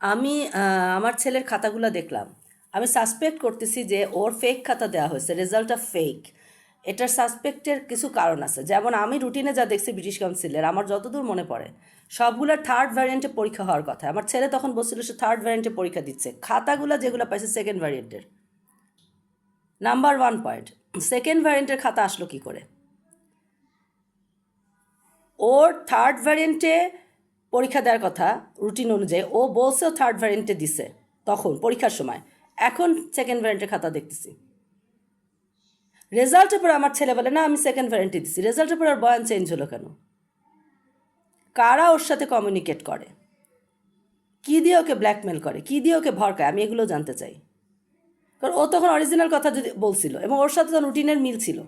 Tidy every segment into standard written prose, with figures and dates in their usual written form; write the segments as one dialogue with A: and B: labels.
A: আমি আমার ছেলের খাতাগুলো দেখলাম। আমি সাসপেক্ট করতেছি যে ওর ফেক খাতা দেওয়া হয়েছে, রেজাল্টটা ফেক। এটার সাসপেক্টের কিছু কারণ আছে। যেমন আমি রুটিনে যা দেখছি ব্রিটিশ কাউন্সিলের, আমার যতদূর মনে পড়ে সবগুলোর থার্ড ভ্যারিয়েন্টে পরীক্ষা হওয়ার কথা। আমার ছেলে তখন বলছিল সে থার্ড ভ্যারিয়েন্টে পরীক্ষা দিচ্ছে। খাতাগুলো যেগুলো পাইছে সেকেন্ড ভ্যারিয়েন্টের। নাম্বার 1 পয়েন্ট, সেকেন্ড ভ্যারিয়েন্টের খাতা আসলো কী করে? ওর থার্ড ভ্যারিয়েন্টে পরীক্ষা দেওয়ার কথা রুটিন অনুযায়ী, ও বলছেও থার্ড ভ্যারিয়েন্টে দিছে তখন পরীক্ষার সময়। এখন সেকেন্ড ভ্যারিয়েন্টের খাতা দেখতেছি। রেজাল্টের পরে আমার ছেলে বলে না আমি সেকেন্ড ভ্যারিয়েন্টে দিচ্ছি। রেজাল্টের পরে আর বয়ান চেঞ্জ হলো কেন? কারা ওর সাথে কমিউনিকেট করে? কী দিয়ে ওকে ব্ল্যাকমেল করে? কী দিয়ে ওকে ভরকায়? আমি এগুলো জানতে চাই। কারণ ও তখন অরিজিনাল কথা যদি বলছিল এবং ওর সাথে তো রুটিনের মিল ছিল।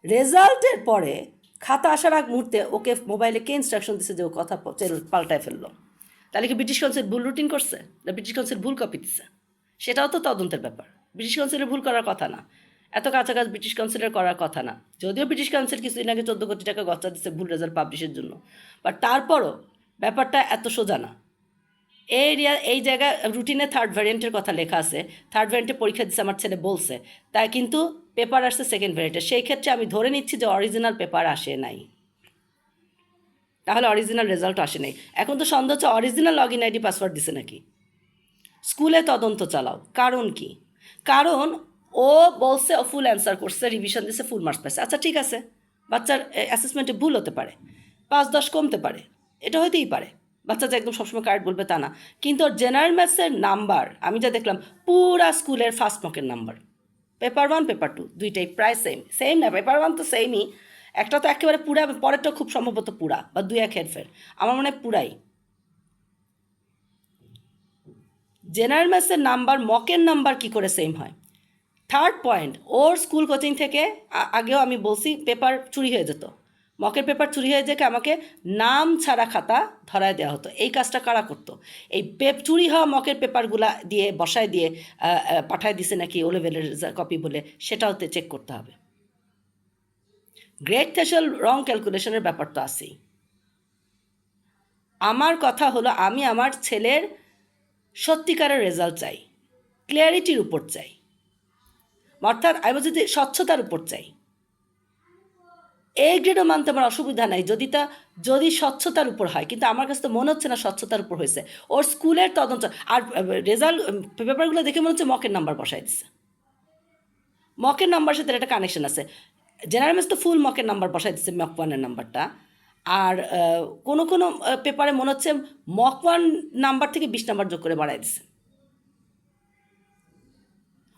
A: রেজাল্টের পরে খাতা আসার আগ মুহূর্তে ওকে মোবাইলে কে ইনস্ট্রাকশন দিচ্ছে যে ও কথা পাল্টায় ফেললো? তাহলে কি ব্রিটিশ কাউন্সিল ভুল রুটিন করছে, না ব্রিটিশ কাউন্সিল ভুল কপি দিচ্ছে? সেটাও তো তদন্তের ব্যাপার। ব্রিটিশ কাউন্সিলের ভুল করার কথা না, এত কাছাকাছি ব্রিটিশ কাউন্সিলের করার কথা না। যদিও ব্রিটিশ কাউন্সিল কিছুদিন আগে 14 কোটি টাকা গচ্চা দিচ্ছে ভুল রেজাল্ট পাবলিশের জন্য, বাট তারপরও ব্যাপারটা এত সোজা না। এই জায়গায় রুটিনে থার্ড ভ্যারিয়েন্টের কথা লেখা আছে, থার্ড ভ্যারিয়েন্টে পরীক্ষা দিচ্ছে আমার ছেলে বলছে, তাই কিন্তু পেপার আসছে সেকেন্ড ভ্যারিয়েন্টে। সেই ক্ষেত্রে আমি ধরে নিচ্ছি যে অরিজিনাল পেপার আসে নাই, তাহলে অরিজিনাল রেজাল্ট আসে নাই। এখন তো সন্দেহ হচ্ছে original log in ID password দিছে নাকি। স্কুলে তদন্ত চালাও। কারণ কি? কারণ ও বলছে ও ফুল অ্যান্সার করছে, রিভিশন দিছে, ফুল মার্কস পাইছে। আচ্ছা ঠিক আছে, বাচ্চার অ্যাসেসমেন্টে ভুল হতে পারে, 5-10 কমতে পারে, এটা হইতেই পারে। বাচ্চা যে একদম সবসময় কারেক্ট বলবে তা না। কিন্তু ওর জেনারেল ম্যাথসের নাম্বার আমি যা দেখলাম পুরা স্কুলের ফার্স্ট মকের নাম্বার, পেপার 1 পেপার 2 দুইটাই প্রায় সেম না, পেপার 1 তো সেমই, একটা তো একেবারে পুরা, পরেরটা খুব সম্ভবত পুরা বা 2-1 হেরফের, আমার মনে হয় পুরাই। জেনারেল ম্যাথসের নাম্বার মকের নাম্বার কি করে সেম হয়? থার্ড পয়েন্ট, ওর স্কুল কোচিং থেকে আগেও আমি বলছি পেপার চুরি হয়ে যেত, মকের পেপার চুরি হয়ে যেতে আমাকে নাম ছাড়া খাতা ধরায় দেওয়া হতো। এই কাজটা কারা করতো? এই চুরি হওয়া মকের পেপারগুলা দিয়ে বসায় দিয়ে পাঠায় দিছে নাকি ও লেভেলের কপি বলে, সেটাও তো চেক করতে হবে। গ্রেড থ্রেশহোল্ড রং ক্যালকুলেশনের ব্যাপার তো আছেই। আমার কথা হলো আমি আমার ছেলের সত্যিকারের রেজাল্ট চাই, ক্লিয়ারিটির উপর চাই, অর্থাৎ আমি যদি স্বচ্ছতার উপর চাই। এই গ্রেডও মানতে আমার অসুবিধা নাই যদি স্বচ্ছতার উপর হয়, কিন্তু আমার কাছে তো মনে হচ্ছে না স্বচ্ছতার উপর হয়েছে। ওর স্কুলের তদন্ত আর রেজাল্ট পেপারগুলো দেখে মনে হচ্ছে মকের নাম্বার বসাই দিচ্ছে। মকের নাম্বার সাথে একটা কানেকশন আছে। জেনারেল ম্যাথস তো ফুল মকের নাম্বার বসাই দিচ্ছে, মক 1-এর নাম্বারটা। আর কোনো কোনো পেপারে মনে হচ্ছে মক 1 নাম্বার থেকে 20 নাম্বার যোগ করে বাড়াই দিচ্ছে।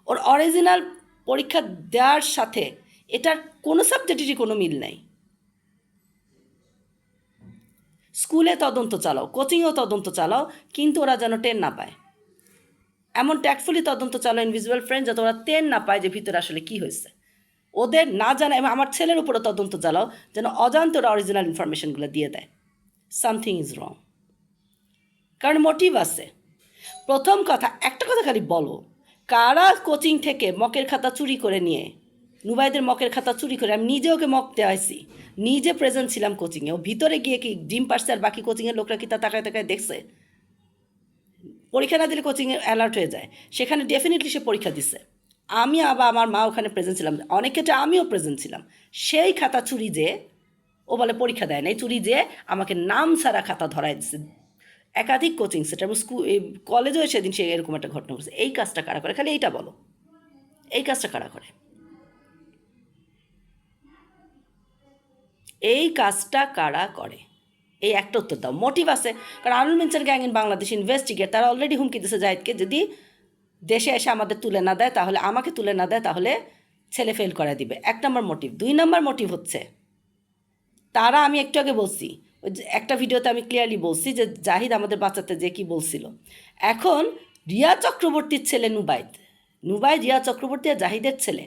A: ওর অরিজিনাল পরীক্ষা দেওয়ার সাথে এটার কোনো সাবজেক্টেরই কোনো মিল নাই। স্কুলে তদন্ত চালাও, কোচিংয়েও তদন্ত চালাও, কিন্তু ওরা যেন টের না পায়। এমন ট্যাক্টফুলি তদন্ত চালাও ইনভিজিবল ফ্রেন্ড, যাতে ওরা টের না পায় যে ভিতরে আসলে কী হয়েছে। ওদের না জানা, এবং আমার ছেলের উপরও তদন্ত চালাও যেন অজান্তে ওরা অরিজিনাল ইনফরমেশনগুলো দিয়ে দেয়। সামথিং ইজ রং, কারণ মোটিভ আছে। প্রথম কথা, একটা কথা খালি বলো, কারা কোচিং থেকে মকের খাতা চুরি করে নিয়ে, নুবাইদের মকের খাতা চুরি করে, আমি নিজে ওকে মক দেওয়াইছি, নিজে প্রেজেন্ট ছিলাম কোচিংয়ে, ও ভিতরে গিয়ে কি ডিম পারছে আর বাকি কোচিংয়ের লোকরা কি তা তাকায় তাকায় দেখছে? পরীক্ষা না দিলে কোচিংয়ে অ্যালার্ট হয়ে যায়, সেখানে ডেফিনেটলি সে পরীক্ষা দিছে। আমি আবার আমার মা ওখানে প্রেজেন্ট ছিলাম, অনেক ক্ষেত্রে আমিও প্রেজেন্ট ছিলাম। সেই খাতা চুরি যে ও বলে পরীক্ষা দেয় না, এই চুরি যে আমাকে নাম ছাড়া খাতা ধরাই দিচ্ছে একাধিক কোচিং সেন্টার এবং স্কুল, কলেজেও সেদিন সে এরকম একটা ঘটনা ঘটেছে। এই কাজটা কারা করে? খালি এইটা বলো, এই কাজটা কারা করে? এই কাজটা কারা করে? এই একটা উত্তর দাও। মোটিভ আছে, কারণ আনুল মিনচার গ্যাং ইন বাংলাদেশ ইনভেস্টিগেট, তারা অলরেডি হুমকি দিচ্ছে জাহিদকে, যদি দেশে এসে আমাদের তুলে না দেয়, তাহলে আমাকে তুলে না দেয়, তাহলে ছেলে ফেল করে দিবে। 1 নম্বর মোটিভ। 2 নম্বর মোটিভ হচ্ছে তারা, আমি একটু আগে বলছি, একটা ভিডিওতে আমি ক্লিয়ারলি বলছি যে জাহিদ আমাদের বাচ্চাতে যে কি বলছিল। এখন রিয়া চক্রবর্তীর ছেলে নুবাইদ রিয়া চক্রবর্তী আর জাহিদের ছেলে,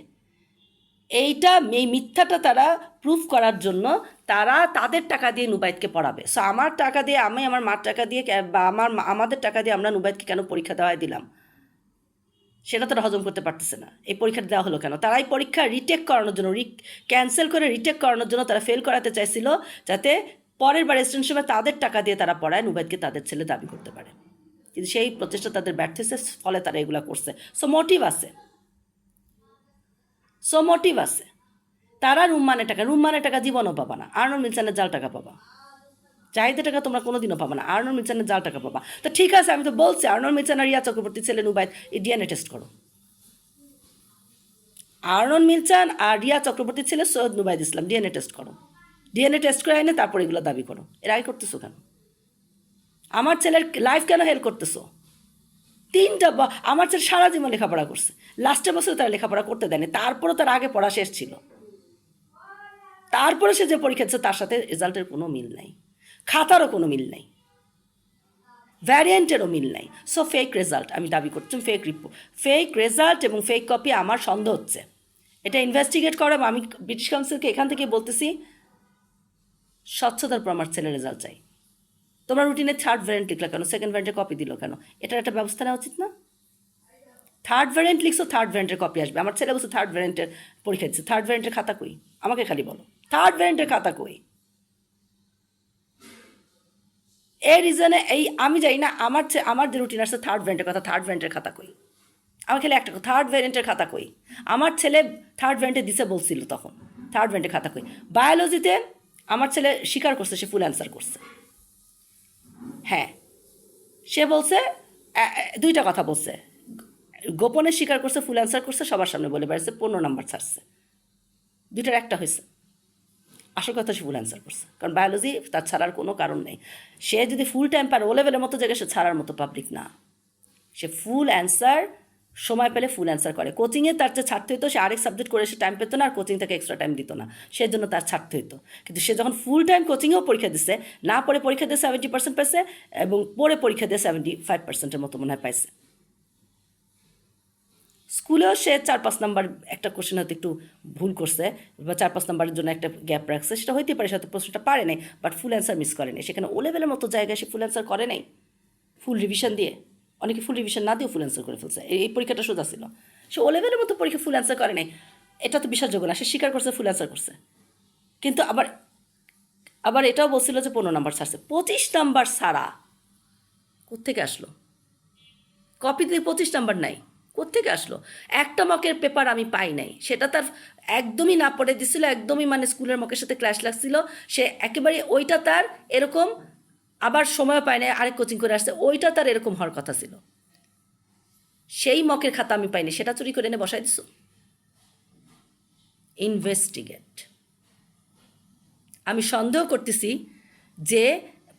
A: এই মিথ্যাটা তারা প্রুফ করার জন্য তারা তাদের টাকা দিয়ে নুবাইদকে পড়াবে। সো আমার টাকা দিয়ে, আমি আমার মার টাকা দিয়ে বা আমাদের টাকা দিয়ে আমরা নুবাইদকে কেন পরীক্ষা দেওয়াই দিলাম, সেটা তারা হজম করতে পারতেছে না। এই পরীক্ষাটা দেওয়া হলো কেন? তারা এই পরীক্ষা রিটেক করানোর জন্য, ক্যান্সেল করে রিটেক করানোর জন্য তারা ফেল করাতে চাইছিল, যাতে পরের বার এক্সটেনশনে তাদের টাকা দিয়ে তারা পড়ায় নুবাইদকে তাদের ছেলে দাবি করতে পারে। কিন্তু সেই প্রচেষ্টা তাদের ব্যর্থ হয়েছে, ফলে তারা এগুলো করছে। সো মোটিভ আছে। তারা রুম মানে টাকা জীবনও পাবা না, আর্নল্ড মিলসনের জাল টাকা পাবা। চাহিদা টাকা তোমরা কোনোদিনও পাবা না, আর্নল্ড মিলসনের জাল টাকা পাবা। তো ঠিক আছে, আমি তো বলছি আর্নল্ড মিলসন আর রিয়া চক্রবর্তী ছেলে নুবাইদ, এই ডিএনএ টেস্ট করো। আর্নল্ড মিলসন আর রিয়া চক্রবর্তীর ছেলে সৈয়দ নুবাইদ ইসলাম, ডিএনএ টেস্ট করো। ডিএনএ টেস্ট করে এনে তারপর এগুলো দাবি করো। এর আগে করতেছো কেন? আমার ছেলের লাইফ কেন হেল্প করতেছো? আমার ছেলে সারা জীবন লেখাপড়া করছে, লাস্টের বছর তার লেখাপড়া করতে দেয়নি, তারপরও তার আগে পড়া শেষ ছিল, তারপরে সে যে পরীক্ষা দিচ্ছে তার সাথে রেজাল্টের কোনো মিল নাই, খাতারও কোনো মিল নাই, ভ্যারিয়েন্টেরও মিল নাই। সো ফেক রেজাল্ট আমি দাবি করছি, ফেক রেজাল্ট এবং ফেক কপি আমার সন্দেহ হচ্ছে। এটা ইনভেস্টিগেট করো। আমি ব্রিটিশ কাউন্সিলকে এখান থেকে বলতেছি, স্বচ্ছতার পর আমার ছেলের রেজাল্ট চাই। তোমরা রুটিনে থার্ড ভ্যারিয়েন্ট লিখলো কেন? সেকেন্ড ভ্যারিয়েন্টে কপি দিল কেন? এটার একটা ব্যবস্থা নেওয়া উচিত না? থার্ড ভ্যারিয়েন্ট লিখছো, থার্ড ভ্যারিয়েন্টের কপি আসবে। আমার ছেলে বলছে থার্ড ভ্যারিয়েন্টের পরীক্ষা দিচ্ছে, থার্ড ভ্যারিয়েন্টের খাতা কই? আমাকে খালি বলো থার্ড ভ্যারিয়েন্টের খাতা কই? এই রিজনে আমি যাই না, আমার যে রুটিন আসছে থার্ড ভ্যারিয়েন্টের কথা, থার্ড ভ্যারিয়েন্টের খাতা কই? আমার খেলে একটা থার্ড ভ্যারিয়েন্টের খাতা কই? আমার ছেলে থার্ড ভ্যারিয়েন্টে দিছে বলছিল তখন, থার্ড ভ্যারিয়েন্টের খাতা কই? বায়োলজিতে আমার ছেলে স্বীকার করছে, সে ফুল অ্যান্সার করছে। হ্যাঁ, সে বলছে দুইটা কথা বলছে, গোপনে স্বীকার করছে, ফুল অ্যান্সার করছে, সবার সামনে বলে বেড়াচ্ছে, 15 নাম্বার ছাড়ছে। দুইটার একটা হয়েছে। আসল কথা সে ফুল অ্যান্সার করছে, কারণ বায়োলজি তার ছাড়ার কোনো কারণ নেই। সে যদি ফুল টাইম পারে, ও লেভেলের মতো জায়গায় সে ছাড়ার মতো পাবলিক না। সে ফুল অ্যান্সার সময় পেলে ফুল অ্যান্সার করে। কোচিংয়ে তার যে ছাড়তে হতো, সে আরেক সাবজেক্ট করে সে টাইম পেত না, আর কোচিং থেকে এক্সট্রা টাইম দিত না, সেই জন্য তার ছাড়তে হতো। কিন্তু সে যখন ফুল টাইম কোচিংয়েও পরীক্ষা দিচ্ছে, না পড়ে পরীক্ষা দিয়ে 70% পাইছে, এবং পড়ে পরীক্ষা দিয়ে 75%-এর মতো মনে হয় পাইছে। স্কুলেও সে 4-5 নাম্বার একটা কোশ্চেন হয়তো একটু ভুল করছে, বা 4-5 নাম্বারের জন্য একটা গ্যাপ রাখছে, সেটা হইতে পারে, সাথে প্রশ্নটা পারে নাই, বাট ফুল অ্যান্সার মিস করে নাই। সেখানে ও লেভেলের মতো জায়গায় সে ফুল অ্যান্সার করে নাই, ফুল রিভিশন দিয়ে। অনেকে ফুল রিভিশন না দিয়েও ফুল অ্যান্সার করে ফেলছে, এই পরীক্ষাটা সোজা ছিল। সে ও লেভেলের মতো পরীক্ষা ফুল অ্যান্সার করে নাই, এটা তো বিশ্বাসযোগ্য না। সে স্বীকার করছে ফুল অ্যান্সার করছে, কিন্তু আবার এটাও বলছিল যে 15 নাম্বার ছাড়ছে। 25 নাম্বার ছাড়া কোত্থেকে আসলো? কপিতে 25 নাম্বার নাই, কোত্থেকে আসলো? একটা মকের পেপার আমি পাই নাই, সেটা তার একদমই না পড়ে দিছিল, একদমই মানে স্কুলের মকের সাথে ক্লাস লাগছিল, সে একেবারে ওইটা তার এরকম, আবার সময় পায় না, আরেক কোচিং করে আসছে, ওইটা তার এরকম হওয়ার কথা ছিল। সেই মকের খাতা আমি পাইনি, সেটা চুরি করে এনে বসাই দিছো। ইনভেস্টিগেট। আমি সন্দেহ করতেছি যে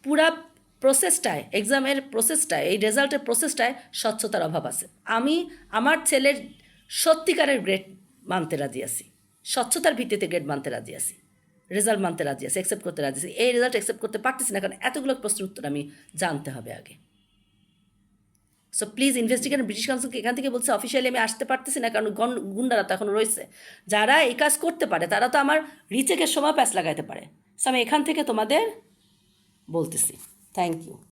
A: পুরা প্রসেসটায়, এক্সামের প্রসেসটায়, এই রেজাল্টের প্রসেসটায় স্বচ্ছতার অভাব আছে। আমি আমার ছেলের সত্যিকারের গ্রেড মানতে রাজি আছি, স্বচ্ছতার ভিত্তিতে গ্রেড মানতে রাজি আছি, রেজাল্ট মানতে রাজি আছি, অ্যাকসেপ্ট করতে রাজি আছি। এই রেজাল্ট অ্যাকসেপ্ট করতে পারতেছি না, কারণ এতগুলো প্রশ্নের উত্তর আমি জানতে হবে আগে। So please investigate. ব্রিটিশ কাউন্সিলকে এখান থেকে বলছে অফিসিয়ালি আমি আসতে পারতেছি না, কারণ গুন্ডারা তো এখন রয়েছে, যারা এই কাজ করতে পারে তারা তো আমার রিচেকের সময় প্যাচ লাগাইতে পারে। সো আমি এখান থেকে তোমাদের বলতেছি। Thank you.